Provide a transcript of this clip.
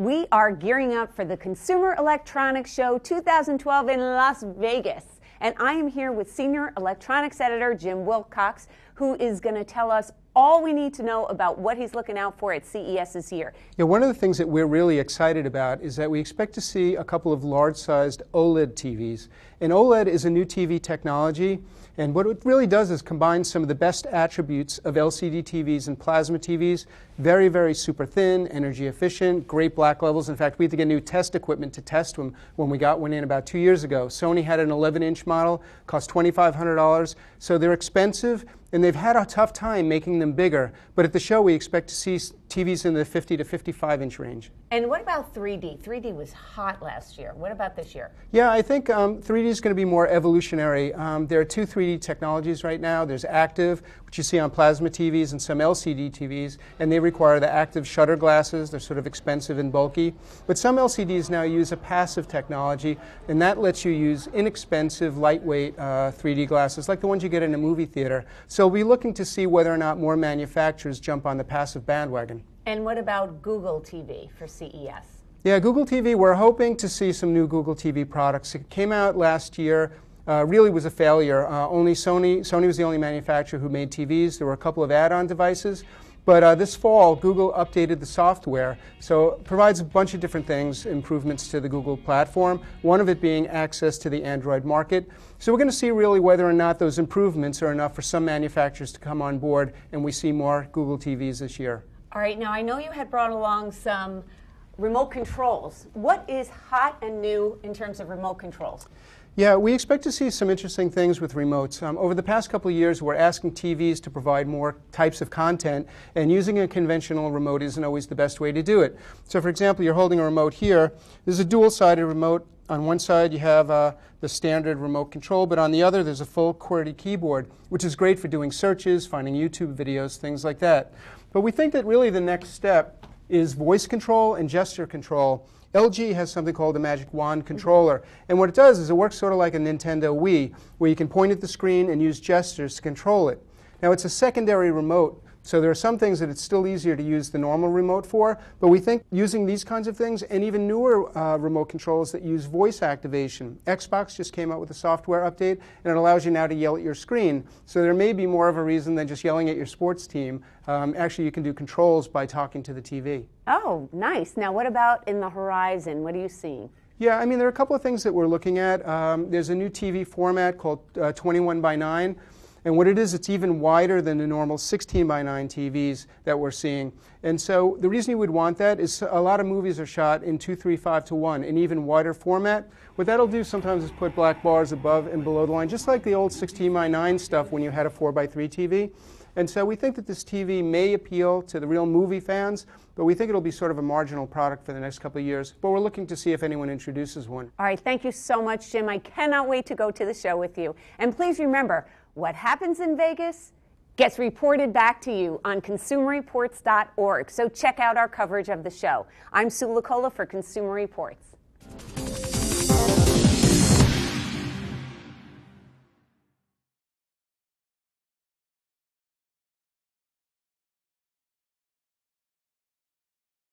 We are gearing up for the Consumer Electronics Show 2012 in Las Vegas. And I am here with Senior Electronics Editor Jim Wilcox, who is going to tell us all we need to know about what he's looking out for at CES this year. Yeah, one of the things that we're really excited about is that we expect to see a couple of large-sized Oled TVs. And OLED is a new TV technology, and what it really does is combine some of the best attributes of LCD TVs and plasma TVs. Very, very super thin, energy efficient, great black levels. In fact, we had to get new test equipment to test them when we got one in about 2 years ago. Sony had an 11-inch model, cost $2,500, so they're expensive, and they've had a tough time making them bigger. But at the show, we expect to see TVs in the 50 to 55-inch range. And what about 3D? 3D was hot last year. What about this year? Yeah, I think 3D is going to be more evolutionary. There are two 3D technologies right now. There's active, which you see on plasma TVs and some LCD TVs, and they require the active shutter glasses. They're sort of expensive and bulky. But some LCDs now use a passive technology, and that lets you use inexpensive, lightweight 3D glasses, like the ones you get in a movie theater. So we'll be looking to see whether or not more manufacturers jump on the passive bandwagon. And what about Google TV for CES? Yeah, Google TV, we're hoping to see some new Google TV products. It came out last year, really was a failure. Only Sony was the only manufacturer who made TVs. There were a couple of add-on devices. But this fall, Google updated the software, so it provides a bunch of different things, improvements to the Google platform, one of it being access to the Android market. So we're going to see really whether or not those improvements are enough for some manufacturers to come on board, and we see more Google TVs this year. All right, now I know you had brought along some remote controls. What is hot and new in terms of remote controls? Yeah, we expect to see some interesting things with remotes. Over the past couple of years, we're asking TVs to provide more types of content, and using a conventional remote isn't always the best way to do it. So for example, you're holding a remote here. There's a dual-sided remote. On one side, you have the standard remote control, but on the other, there's a full QWERTY keyboard, which is great for doing searches, finding YouTube videos, things like that. But we think that really the next step is voice control and gesture control. LG has something called the Magic Wand controller, and what it does is it works sort of like a Nintendo Wii, where you can point at the screen and use gestures to control it. Now, it's a secondary remote, so there are some things that it's still easier to use the normal remote for, but we think using these kinds of things and even newer remote controls that use voice activation. Xbox just came out with a software update, and it allows you now to yell at your screen. So there may be more of a reason than just yelling at your sports team. Actually, you can do controls by talking to the TV. Oh, nice. Now, what about in the horizon? What are you seeing? Yeah, I mean, there are a couple of things that we're looking at. There's a new TV format called 21 by 9. And what it is, it's even wider than the normal 16 by 9 TVs that we're seeing. And so the reason you would want that is a lot of movies are shot in 2:3:5:1, an even wider format. What that'll do sometimes is put black bars above and below the line, just like the old 16 by 9 stuff when you had a 4:3 TV. And so we think that this TV may appeal to the real movie fans, but we think it'll be sort of a marginal product for the next couple of years. But we're looking to see if anyone introduces one. All right, thank you so much, Jim. I cannot wait to go to the show with you. And please remember, what happens in Vegas gets reported back to you on consumerreports.org. So check out our coverage of the show. I'm Sue Lacola for Consumer Reports.